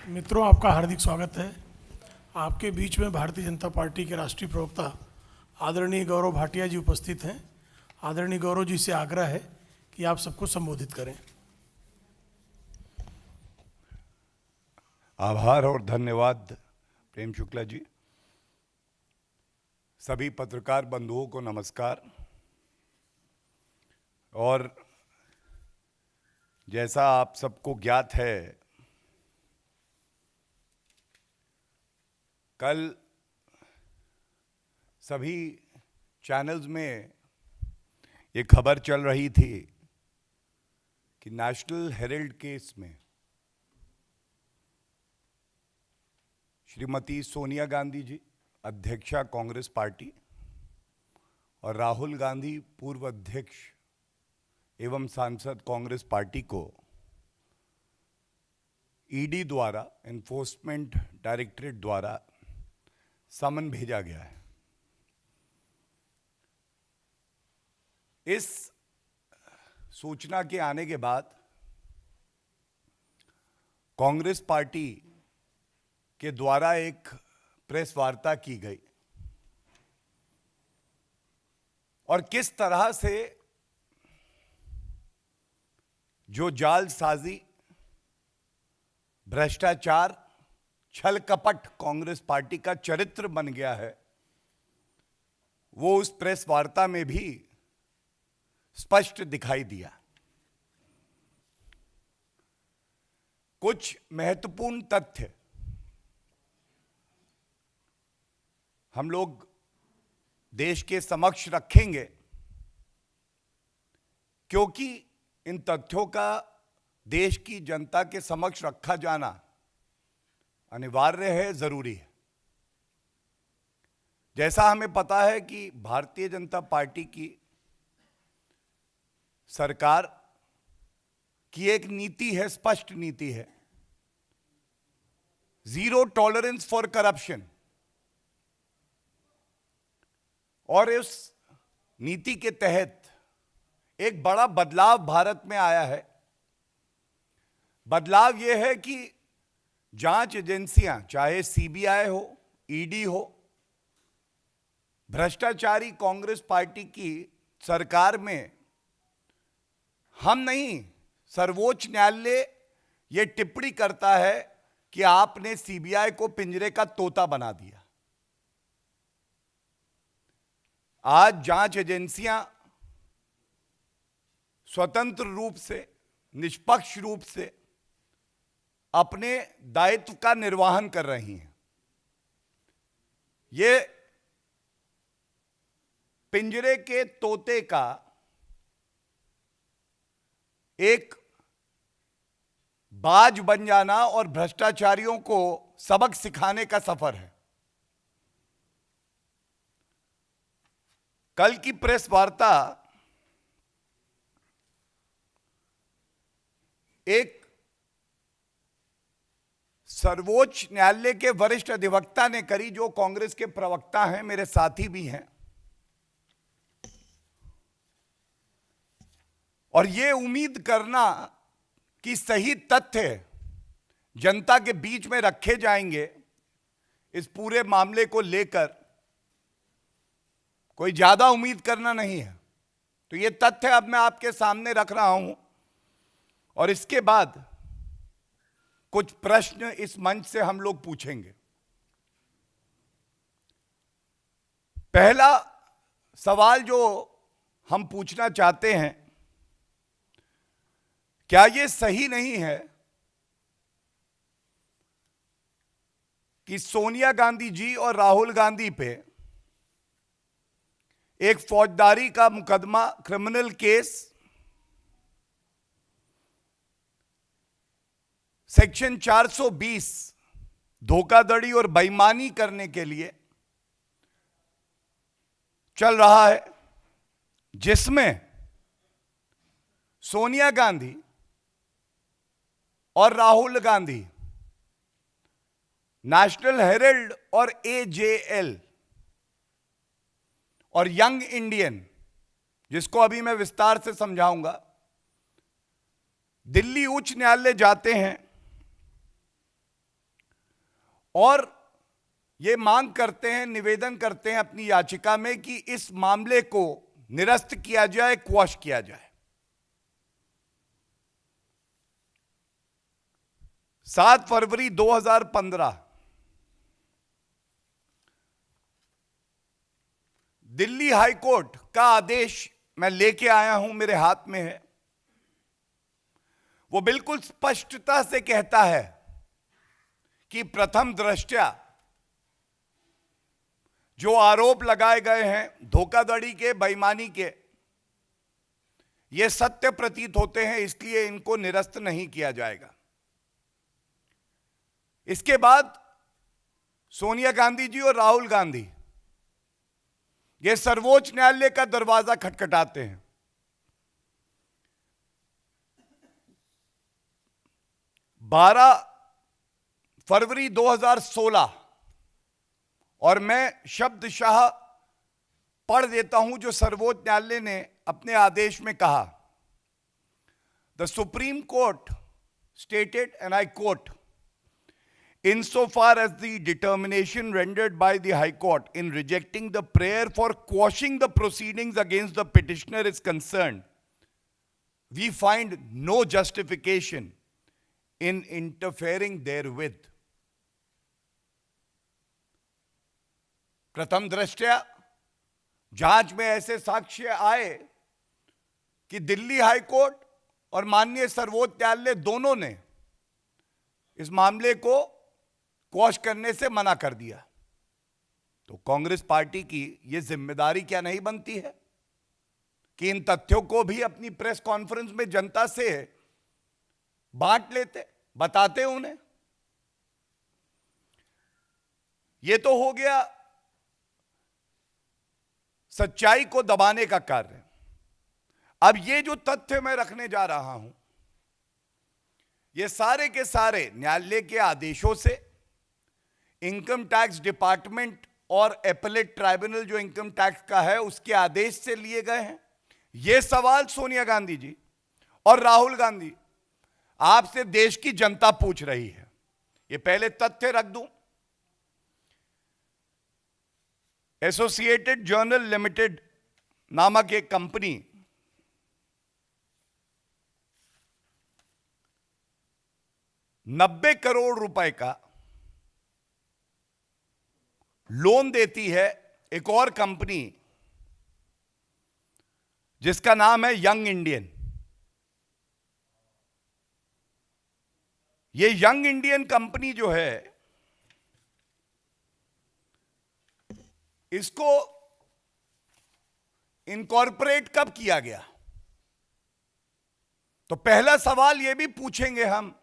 मित्रों, आपका हार्दिक स्वागत है। आपके बीच में भारतीय जनता पार्टी के राष्ट्रीय प्रवक्ता आदरणीय गौरव भाटिया जी उपस्थित हैं। आदरणीय गौरव जी से आग्रह है कि आप सबको संबोधित करें। आभार और धन्यवाद प्रेम शुक्ला जी। सभी पत्रकार बंधुओं को नमस्कार। और जैसा आप सबको ज्ञात है, कल सभी चैनल्स में ये खबर चल रही थी कि नेशनल हेराल्ड केस में श्रीमती सोनिया गांधी जी, अध्यक्षा कांग्रेस पार्टी, और राहुल गांधी, पूर्व अध्यक्ष एवं सांसद कांग्रेस पार्टी को ईडी द्वारा, एनफोर्समेंट डायरेक्टरेट द्वारा समन भेजा गया है। इस सूचना के आने के बाद कांग्रेस पार्टी के द्वारा एक प्रेस वार्ता की गई और किस तरह से जो जालसाजी, भ्रष्टाचार, छल कपट कांग्रेस पार्टी का चरित्र बन गया है, वो उस प्रेस वार्ता में भी स्पष्ट दिखाई दिया। कुछ महत्वपूर्ण तथ्य हम लोग देश के समक्ष रखेंगे, क्योंकि इन तथ्यों का देश की जनता के समक्ष रखा जाना अनिवार्य है, जरूरी है। जैसा हमें पता है कि भारतीय जनता पार्टी की सरकार की एक नीति है, स्पष्ट नीति है, जीरो टॉलरेंस फॉर करप्शन। और इस नीति के तहत एक बड़ा बदलाव भारत में आया है। बदलाव यह है कि जांच एजेंसियां, चाहे सीबीआई हो, ईडी हो, भ्रष्टाचारी कांग्रेस पार्टी की सरकार में हम नहीं, सर्वोच्च न्यायालय यह टिप्पणी करता है कि आपने सीबीआई को पिंजरे का तोता बना दिया। आज जांच एजेंसियां स्वतंत्र रूप से, निष्पक्ष रूप से अपने दायित्व का निर्वहन कर रही हैं। ये पिंजरे के तोते का एक बाज बन जाना और भ्रष्टाचारियों को सबक सिखाने का सफर है। कल की प्रेस वार्ता एक सर्वोच्च न्यायालय के वरिष्ठ अधिवक्ता ने करी, जो कांग्रेस के प्रवक्ता हैं, मेरे साथी भी हैं। और यह उम्मीद करना कि सही तथ्य जनता के बीच में रखे जाएंगे इस पूरे मामले को लेकर, कोई ज्यादा उम्मीद करना नहीं है। तो ये तथ्य अब मैं आपके सामने रख रहा हूं और इसके बाद कुछ प्रश्न इस मंच से हम लोग पूछेंगे। पहला सवाल जो हम पूछना चाहते हैं, क्या यह सही नहीं है कि सोनिया गांधी जी और राहुल गांधी पे एक फौजदारी का मुकदमा, क्रिमिनल केस सेक्शन 420 धोखाधड़ी और बेईमानी करने के लिए चल रहा है, जिसमें सोनिया गांधी और राहुल गांधी नेशनल हेराल्ड और एजेएल और यंग इंडियन, जिसको अभी मैं विस्तार से समझाऊंगा, दिल्ली उच्च न्यायालय जाते हैं और ये मांग करते हैं, निवेदन करते हैं अपनी याचिका में कि इस मामले को निरस्त किया जाए, क्वॉश किया जाए। 7 फरवरी 2015 दिल्ली हाई कोर्ट का आदेश मैं लेके आया हूं, मेरे हाथ में है। वो बिल्कुल स्पष्टता से कहता है कि प्रथम दृष्टया जो आरोप लगाए गए हैं धोखाधड़ी के, बेईमानी के, ये सत्य प्रतीत होते हैं, इसलिए इनको निरस्त नहीं किया जाएगा। इसके बाद सोनिया गांधी जी और राहुल गांधी ये सर्वोच्च न्यायालय का दरवाजा खटखटाते हैं। 12 फरवरी 2016 और मैं शब्दशः पढ़ देता हूं जो सर्वोच्च न्यायालय ने अपने आदेश में कहा। The supreme court stated, and I quote, insofar as the determination rendered by the High Court in rejecting the prayer for quashing the proceedings against the petitioner is concerned, we find no justification in interfering therewith. प्रथम दृष्टया जांच में ऐसे साक्ष्य आए कि Delhi high court और माननीय सर्वोच्च न्यायालय दोनों ने इस मामले को क्वॉश करने से मना कर दिया, तो कांग्रेस पार्टी की यह जिम्मेदारी क्या नहीं बनती है कि इन तथ्यों को भी अपनी प्रेस कॉन्फ्रेंस में जनता से बांट लेते, बताते उन्हें। यह तो हो गया सच्चाई को दबाने का कार्य। अब ये जो तथ्य मैं रखने जा रहा हूं, ये सारे के सारे न्यायालय के आदेशों से, इनकम टैक्स डिपार्टमेंट और एपेलेट ट्राइब्यूनल जो इनकम टैक्स का है उसके आदेश से लिए गए हैं। यह सवाल सोनिया गांधी जी और राहुल गांधी आपसे देश की जनता पूछ रही है। ये पहले तथ्य रख दूं। एसोसिएटेड जर्नल लिमिटेड नामक एक कंपनी ₹90 करोड़ का लोन देती है एक और कंपनी जिसका नाम है यंग इंडियन। ये यंग इंडियन कंपनी जो है, इसको इनकॉर्पोरेट कब किया गया? तो पहला सवाल यह भी पूछेंगे हम,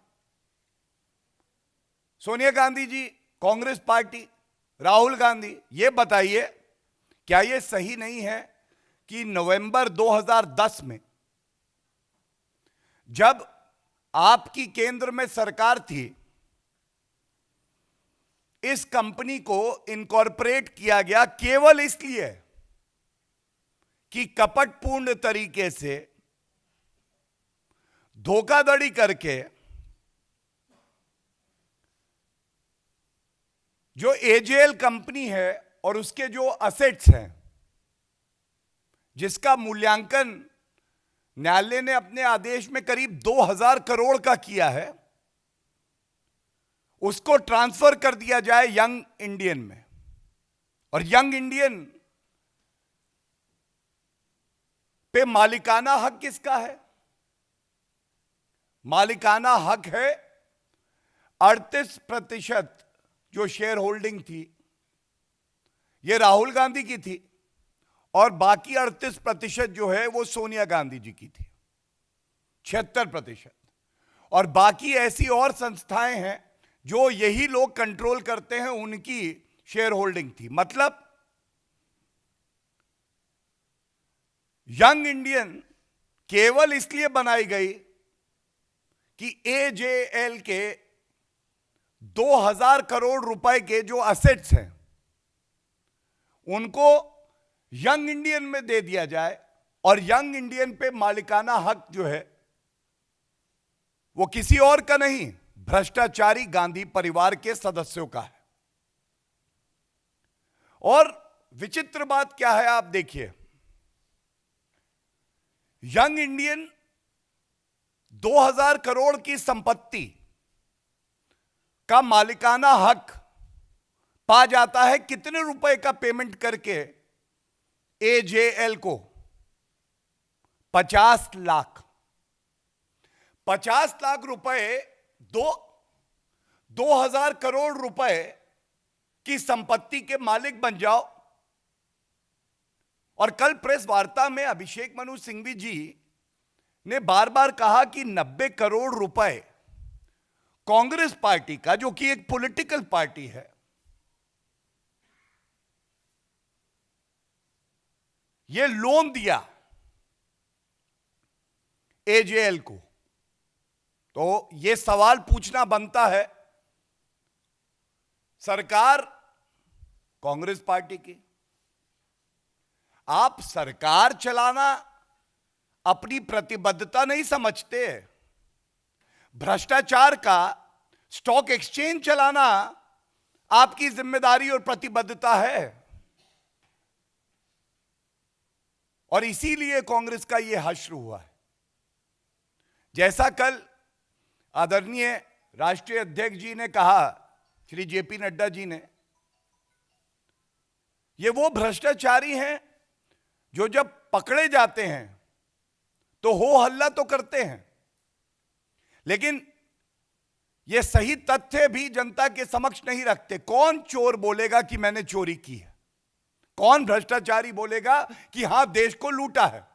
सोनिया गांधी जी, कांग्रेस पार्टी, राहुल गांधी, ये बताइए क्या यह सही नहीं है कि नवंबर 2010 में जब आपकी केंद्र में सरकार थी, इस कंपनी को इनकॉर्पोरेट किया गया केवल इसलिए कि कपटपूर्ण तरीके से धोखाधड़ी करके जो एजेएल कंपनी है और उसके जो असेट्स हैं, जिसका मूल्यांकन न्यायालय ने अपने आदेश में करीब 2000 करोड़ का किया है, उसको ट्रांसफर कर दिया जाए यंग इंडियन में। और यंग इंडियन पे मालिकाना हक किसका है? मालिकाना हक है 38% जो शेयर होल्डिंग थी, यह राहुल गांधी की थी, और बाकी 38% जो है वो सोनिया गांधी जी की थी, 76%। और बाकी ऐसी और संस्थाएं हैं जो यही लोग कंट्रोल करते हैं, उनकी शेयर होल्डिंग थी। मतलब यंग इंडियन केवल इसलिए बनाई गई कि एजेएल के 2000 करोड़ रुपए के जो असेट्स हैं उनको यंग इंडियन में दे दिया जाए, और यंग इंडियन पे मालिकाना हक जो है वो किसी और का नहीं, भ्रष्टाचारी गांधी परिवार के सदस्यों का है। और विचित्र बात क्या है आप देखिए, यंग इंडियन 2000 करोड़ की संपत्ति का मालिकाना हक पा जाता है कितने रुपए का पेमेंट करके? एजेएल को 50 लाख। 50 लाख रुपए 2000 करोड़ रुपए की संपत्ति के मालिक बन जाओ। और कल प्रेस वार्ता में अभिषेक मनु सिंघवी जी ने बार बार कहा कि 90 करोड़ रुपए कांग्रेस पार्टी का, जो कि एक पॉलिटिकल पार्टी है, ये लोन दिया एजेएल को। तो ये सवाल पूछना बनता है, सरकार कांग्रेस पार्टी की, आप सरकार चलाना अपनी प्रतिबद्धता नहीं समझते? भ्रष्टाचार का स्टॉक एक्सचेंज चलाना आपकी जिम्मेदारी और प्रतिबद्धता है। और इसीलिए कांग्रेस का यह हश्र हुआ है। जैसा कल आदरणीय राष्ट्रीय अध्यक्ष जी ने कहा, श्री जेपी नड्डा जी ने, ये वो भ्रष्टाचारी हैं जो जब पकड़े जाते हैं तो हो हल्ला तो करते हैं, लेकिन ये सही तथ्य भी जनता के समक्ष नहीं रखते। कौन चोर बोलेगा कि मैंने चोरी की है? कौन भ्रष्टाचारी बोलेगा कि हां देश को लूटा है?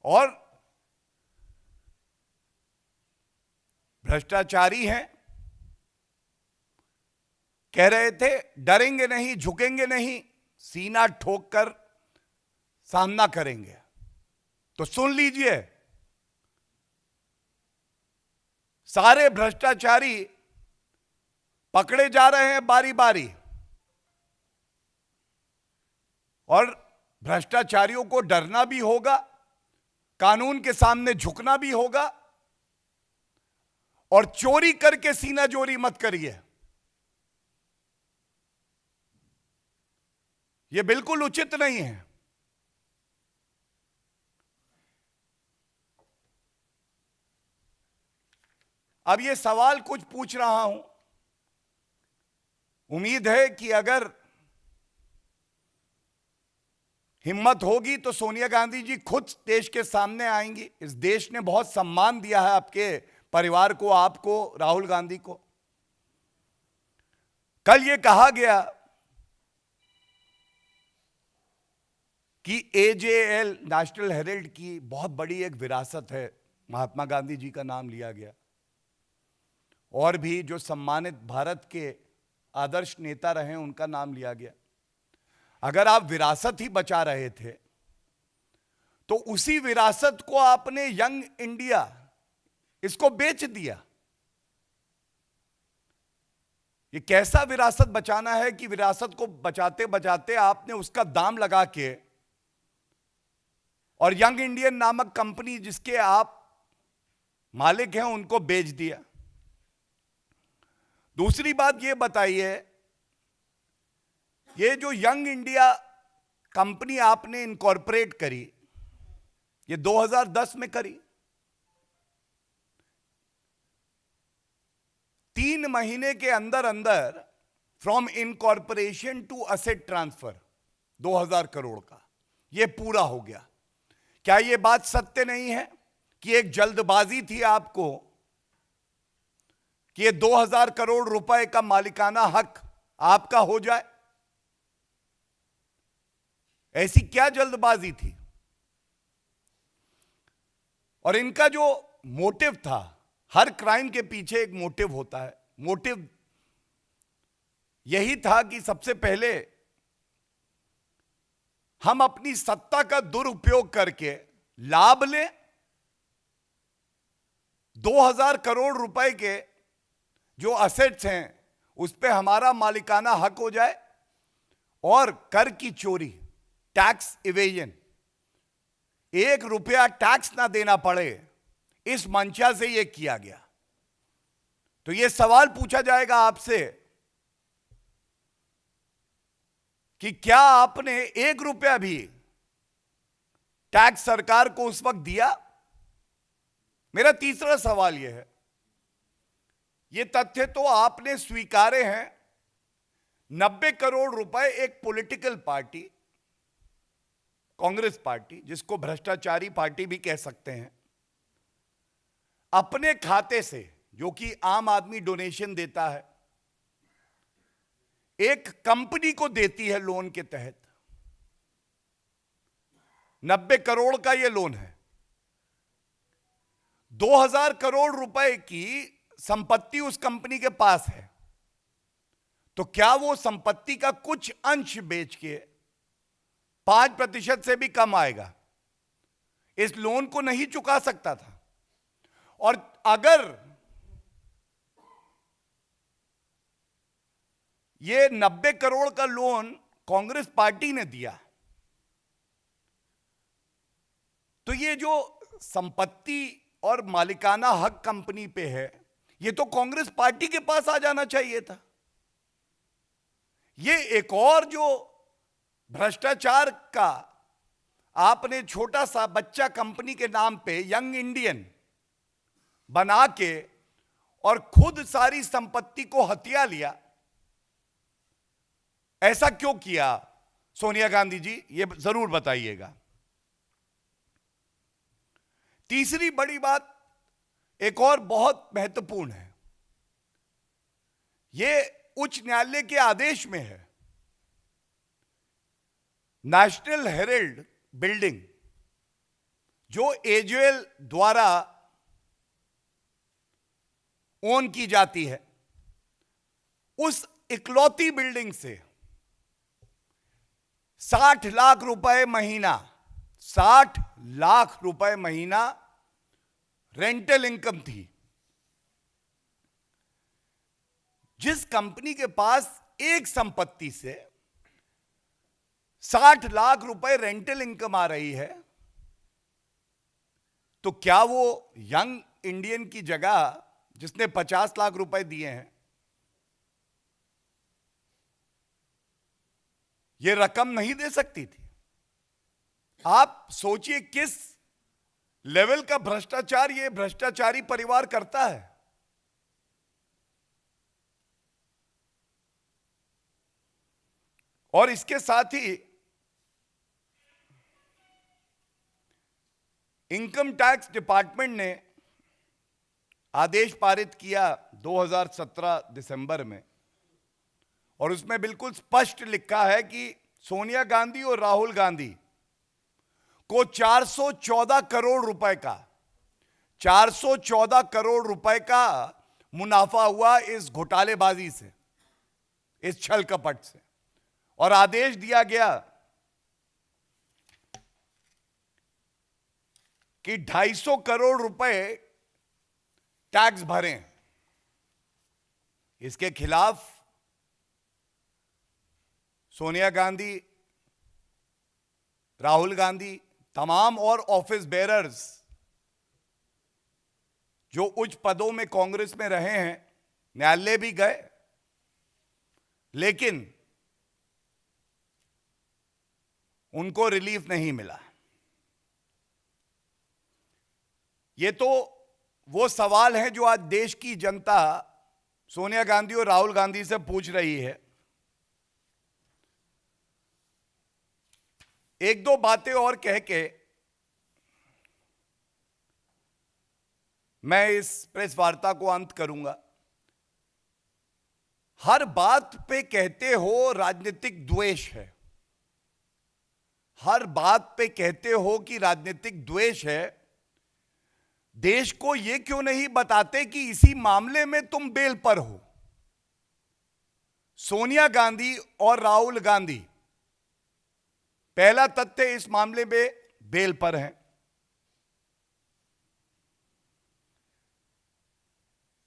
और भ्रष्टाचारी हैं, कह रहे थे डरेंगे नहीं, झुकेंगे नहीं, सीना ठोक कर सामना करेंगे। तो सुन लीजिए, सारे भ्रष्टाचारी पकड़े जा रहे हैं बारी बारी, और भ्रष्टाचारियों को डरना भी होगा, कानून के सामने झुकना भी होगा, और चोरी करके सीना जोरी मत करिए। यह बिल्कुल उचित नहीं है। अब यह सवाल कुछ पूछ रहा हूं, उम्मीद है कि अगर हिम्मत होगी तो सोनिया गांधी जी खुद देश के सामने आएंगी। इस देश ने बहुत सम्मान दिया है आपके परिवार को, आपको, राहुल गांधी को। कल यह कहा गया कि एजेएल नेशनल हेराल्ड की बहुत बड़ी एक विरासत है, महात्मा गांधी जी का नाम लिया गया, और भी जो सम्मानित भारत के आदर्श नेता रहे उनका नाम लिया गया। अगर आप विरासत ही बचा रहे थे तो उसी विरासत को आपने यंग इंडिया इसको बेच दिया। ये कैसा विरासत बचाना है कि विरासत को बचाते बचाते आपने उसका दाम लगा के और यंग इंडियन नामक कंपनी जिसके आप मालिक हैं उनको बेच दिया। दूसरी बात ये बताइए, ये जो यंग इंडिया कंपनी आपने इनकॉर्पोरेट करी, ये 2010 में करी, 3 महीने के अंदर अंदर from incorporation to asset transfer 2000 crore का ये पूरा हो गया। क्या यह बात सत्य नहीं है कि एक जल्दबाजी थी आपको कि ये 2000 करोड़ रुपए का मालिकाना हक आपका हो जाए? ऐसी क्या जल्दबाजी थी? और इनका जो मोटिव था, हर क्राइम के पीछे एक मोटिव होता है, मोटिव यही था कि सबसे पहले हम अपनी सत्ता का दुरुपयोग करके लाभ लें, 2000 करोड़ रुपए के जो असेट्स हैं उस पे हमारा मालिकाना हक हो जाए, और कर की चोरी, टैक्स इवेजन, 1 रुपया टैक्स ना देना पड़े, इस मंशा से यह किया गया। तो यह सवाल पूछा जाएगा आपसे कि क्या आपने 1 रुपया भी टैक्स सरकार को उस वक्त दिया? मेरा तीसरा सवाल यह है, ये तथ्य तो आपने स्वीकारे हैं, 90 करोड़ रुपए एक पॉलिटिकल पार्टी, कांग्रेस पार्टी, जिसको भ्रष्टाचारी पार्टी भी कह सकते हैं, अपने खाते से, जो कि आम आदमी डोनेशन देता है, एक कंपनी को देती है लोन के तहत। 90 करोड़ का यह लोन है। 2000 करोड़ रुपए की संपत्ति उस कंपनी के पास है, तो क्या वो संपत्ति का कुछ अंश बेच के 5% से भी कम आएगा? इस लोन को नहीं चुका सकता था। और अगर ये 90 करोड़ का लोन कांग्रेस पार्टी ने दिया, तो ये जो संपत्ति और मालिकाना हक कंपनी पे है, ये तो कांग्रेस पार्टी के पास आ जाना चाहिए था। ये एक और जो भ्रष्टाचार का आपने छोटा सा बच्चा कंपनी के नाम पे यंग इंडियन बना के और खुद सारी संपत्ति को हथिया लिया, ऐसा क्यों किया सोनिया गांधी जी? ये जरूर बताइएगा। तीसरी बड़ी बात एक और बहुत महत्वपूर्ण है, यह उच्च न्यायालय के आदेश में है। नेशनल हेराल्ड बिल्डिंग जो एजेएल द्वारा ओन की जाती है, उस इकलौती बिल्डिंग से 60 लाख रुपए महीना, 60 लाख रुपए महीना रेंटल इनकम थी। जिस कंपनी के पास एक संपत्ति से 60 लाख रुपए रेंटल इनकम आ रही है, तो क्या वो यंग इंडियन की जगह, जिसने 50 लाख रुपए दिए हैं, ये रकम नहीं दे सकती थी? आप सोचिए किस लेवल का भ्रष्टाचार ये भ्रष्टाचारी परिवार करता है। और इसके साथ ही इनकम टैक्स डिपार्टमेंट ने आदेश पारित किया 2017 दिसंबर में, और उसमें बिल्कुल स्पष्ट लिखा है कि सोनिया गांधी और राहुल गांधी को 414 करोड़ रुपए का 414 करोड़ रुपए का मुनाफा हुआ इस घोटालेबाजी से, इस छल कपट से। और आदेश दिया गया कि 250 करोड़ रुपए टैक्स भरें। इसके खिलाफ सोनिया गांधी, राहुल गांधी, तमाम और ऑफिस बेरर्स जो उच्च पदों में कांग्रेस में रहे हैं, न्यायालय भी गए, लेकिन उनको रिलीफ नहीं मिला। ये तो वो सवाल है जो आज देश की जनता सोनिया गांधी और राहुल गांधी से पूछ रही है। एक दो बातें और कह के मैं इस प्रेस वार्ता को अंत करूंगा। हर बात पे कहते हो राजनीतिक द्वेष है, हर बात पे कहते हो कि राजनीतिक द्वेष है। देश को यह क्यों नहीं बताते कि इसी मामले में तुम बेल पर हो? सोनिया गांधी और राहुल गांधी, पहला तथ्य, इस मामले में बेल पर हैं।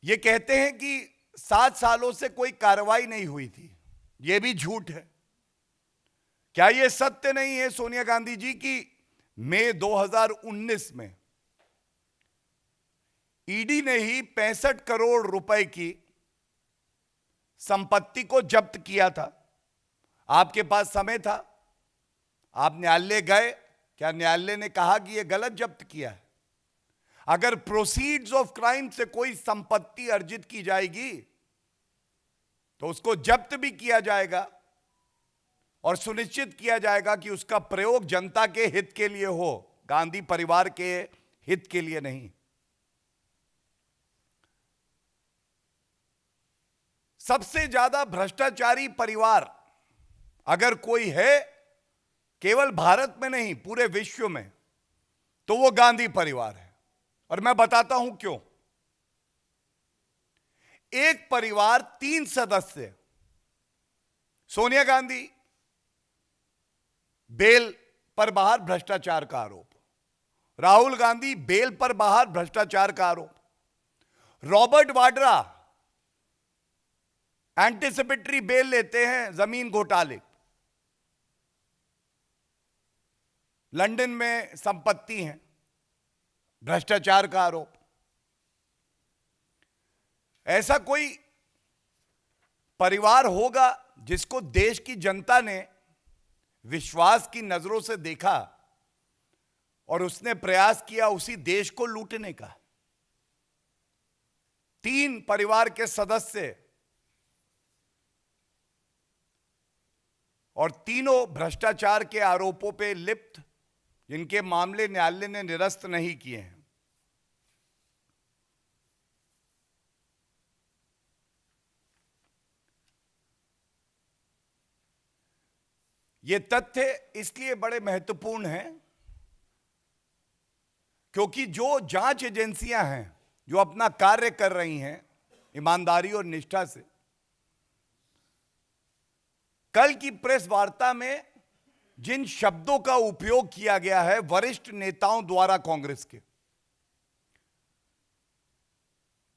ये कहते हैं कि 7 सालों से कोई कार्रवाई नहीं हुई थी, यह भी झूठ है। क्या यह सत्य नहीं है सोनिया गांधी जी की मई 2019 में ईडी ने ही 65 करोड़ रुपए की संपत्ति को जब्त किया था। आपके पास समय था, आप न्यायालय गए, क्या न्यायालय ने कहा कि यह गलत जब्त किया है? अगर प्रोसीड्स ऑफ क्राइम से कोई संपत्ति अर्जित की जाएगी तो उसको जब्त भी किया जाएगा और सुनिश्चित किया जाएगा कि उसका प्रयोग जनता के हित के लिए हो, गांधी परिवार के हित के लिए नहीं। सबसे ज्यादा भ्रष्टाचारी परिवार अगर कोई है, केवल भारत में नहीं पूरे विश्व में, तो वो गांधी परिवार है। और मैं बताता हूं क्यों। एक परिवार 3 सदस्य, सोनिया गांधी बेल पर बाहर भ्रष्टाचार का आरोप, राहुल गांधी बेल पर बाहर भ्रष्टाचार का आरोप, रॉबर्ट वाड्रा एंटीसिपेटरी बेल लेते हैं जमीन घोटाले, लंदन में संपत्ति है, भ्रष्टाचार का आरोप। ऐसा कोई परिवार होगा जिसको देश की जनता ने विश्वास की नजरों से देखा और उसने प्रयास किया उसी देश को लूटने का? 3 परिवार के सदस्य और तीनों भ्रष्टाचार के आरोपों पे लिप्त, जिनके मामले न्यायालय ने निरस्त नहीं किए हैं। ये तथ्य इसलिए बड़े महत्वपूर्ण हैं क्योंकि जो जांच एजेंसियां हैं जो अपना कार्य कर रही हैं ईमानदारी और निष्ठा से, कल की प्रेस वार्ता में जिन शब्दों का उपयोग किया गया है वरिष्ठ नेताओं द्वारा कांग्रेस के,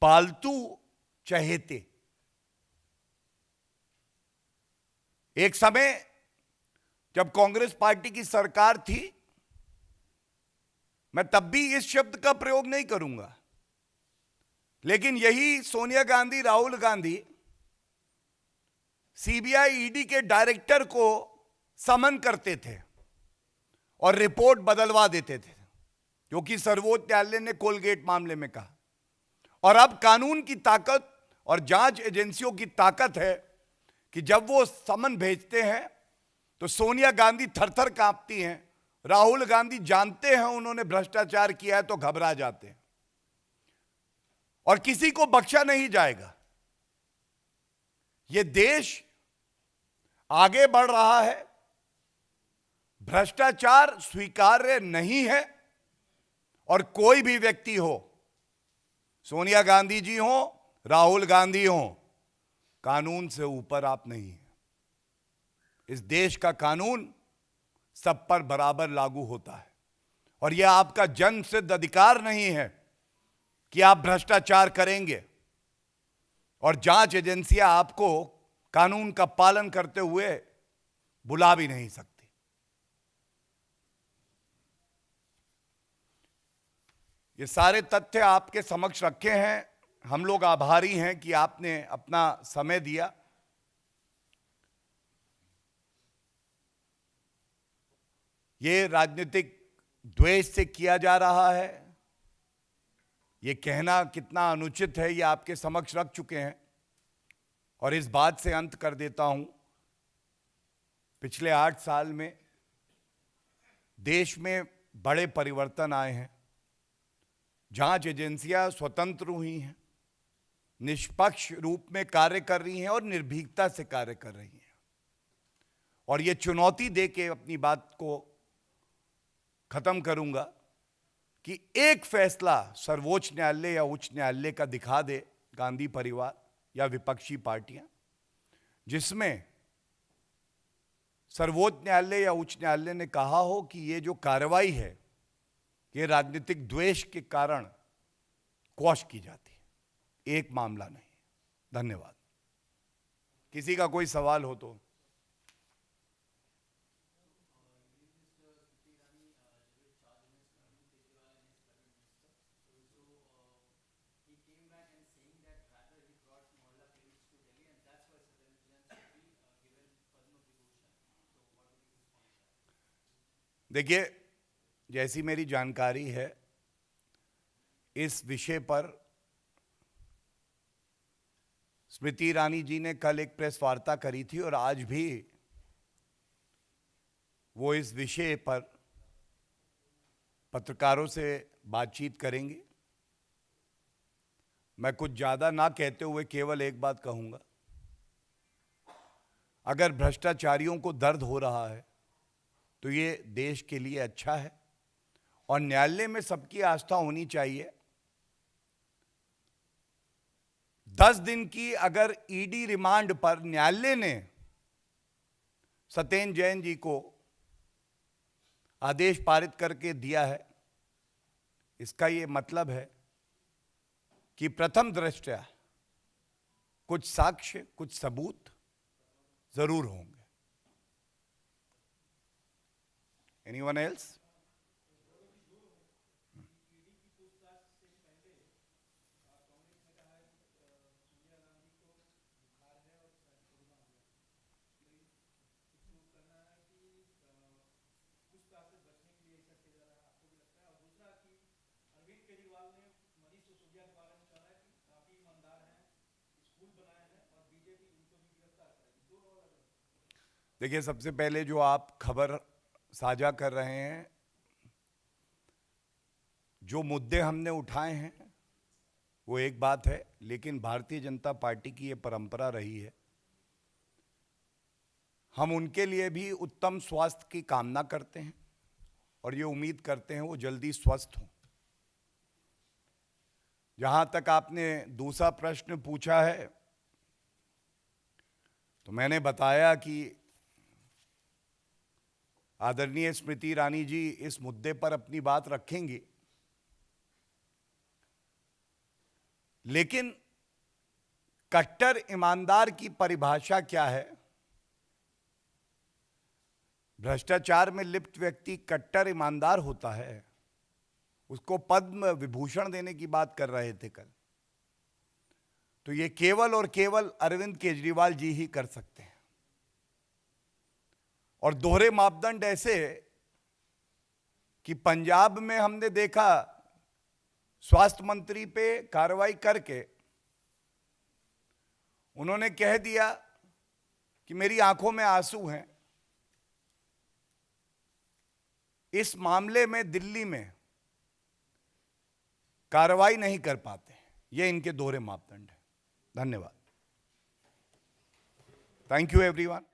पालतू चहेते, एक समय जब कांग्रेस पार्टी की सरकार थी, मैं तब भी इस शब्द का प्रयोग नहीं करूंगा, लेकिन यही सोनिया गांधी, राहुल गांधी सीबीआई ईडी के डायरेक्टर को समन करते थे और रिपोर्ट बदलवा देते थे, क्योंकि सर्वोच्च न्यायालय ने कोलगेट मामले में कहा। और अब कानून की ताकत और जांच एजेंसियों की ताकत है कि जब वो समन भेजते हैं तो सोनिया गांधी थरथर कांपती हैं, राहुल गांधी जानते हैं उन्होंने भ्रष्टाचार किया है तो घबरा जाते हैं, और किसी को बख्शा नहीं जाएगा। यह देश आगे बढ़ रहा है, भ्रष्टाचार स्वीकार्य नहीं है, और कोई भी व्यक्ति हो, सोनिया गांधी जी हो, राहुल गांधी हो, कानून से ऊपर आप नहीं हैं। इस देश का कानून सब पर बराबर लागू होता है, और यह आपका जन्मसिद्ध अधिकार नहीं है कि आप भ्रष्टाचार करेंगे, और जांच एजेंसियां आपको कानून का पालन करते हुए बुला भी नहीं सकती। ये सारे तथ्य आपके समक्ष रखे हैं। हम लोग आभारी हैं कि आपने अपना समय दिया। ये राजनीतिक द्वेष से किया जा रहा है, ये कहना कितना अनुचित है, ये आपके समक्ष रख चुके हैं। और इस बात से अंत कर देता हूं, पिछले 8 साल में देश में बड़े परिवर्तन आए हैं। जांच एजेंसियां स्वतंत्र हुई हैं, निष्पक्ष रूप में कार्य कर रही हैं और निर्भीकता से कार्य कर रही हैं। और ये चुनौती दे के अपनी बात को खत्म करूंगा कि एक फैसला सर्वोच्च न्यायालय या उच्च न्यायालय का दिखा दे गांधी परिवार या विपक्षी पार्टियां, जिसमें सर्वोच्च न्यायालय या उच्च न्यायालय ने कहा हो कि ये जो कार्रवाई है ये राजनीतिक द्वेष के कारण क्वॉश की जाती है। एक मामला नहीं। धन्यवाद। किसी का कोई सवाल हो तो। देखिए, जैसी मेरी जानकारी है, इस विषय पर स्मृति ईरानी जी ने कल एक प्रेस वार्ता करी थी और आज भी वो इस विषय पर पत्रकारों से बातचीत करेंगे। मैं कुछ ज्यादा ना कहते हुए केवल एक बात कहूंगा, अगर भ्रष्टाचारियों को दर्द हो रहा है तो ये देश के लिए अच्छा है और न्यायालय में सबकी आस्था होनी चाहिए। 10 दिन की अगर ईडी रिमांड पर न्यायालय ने सत्येंद्र जैन जी को आदेश पारित करके दिया है, इसका ये मतलब है कि प्रथम दृष्टया कुछ साक्ष्य, कुछ सबूत जरूर होंगे। Anyone else? देखिए, सबसे पहले जो आप खबर साझा कर रहे हैं, जो मुद्दे हमने उठाए हैं वो एक बात है, लेकिन भारतीय जनता पार्टी की ये परंपरा रही है, हम उनके लिए भी उत्तम स्वास्थ्य की कामना करते हैं और ये उम्मीद करते हैं वो जल्दी स्वस्थ हों। जहां तक आपने दूसरा प्रश्न पूछा है, तो मैंने बताया कि आदरणीय स्मृति ईरानी जी इस मुद्दे पर अपनी बात रखेंगी, लेकिन कट्टर ईमानदार की परिभाषा क्या है? भ्रष्टाचार में लिप्त व्यक्ति कट्टर ईमानदार होता है, उसको पद्म विभूषण देने की बात कर रहे थे कल, तो ये केवल और केवल अरविंद केजरीवाल जी ही कर सकते हैं। और दोहरे मापदंड ऐसे कि पंजाब में हमने देखा स्वास्थ्य मंत्री पे कार्रवाई करके उन्होंने कह दिया कि मेरी आंखों में आंसू हैं। इस मामले में दिल्ली में कार्रवाई नहीं कर पाते, ये इनके दोहरे मापदंड है। धन्यवाद। Thank you everyone.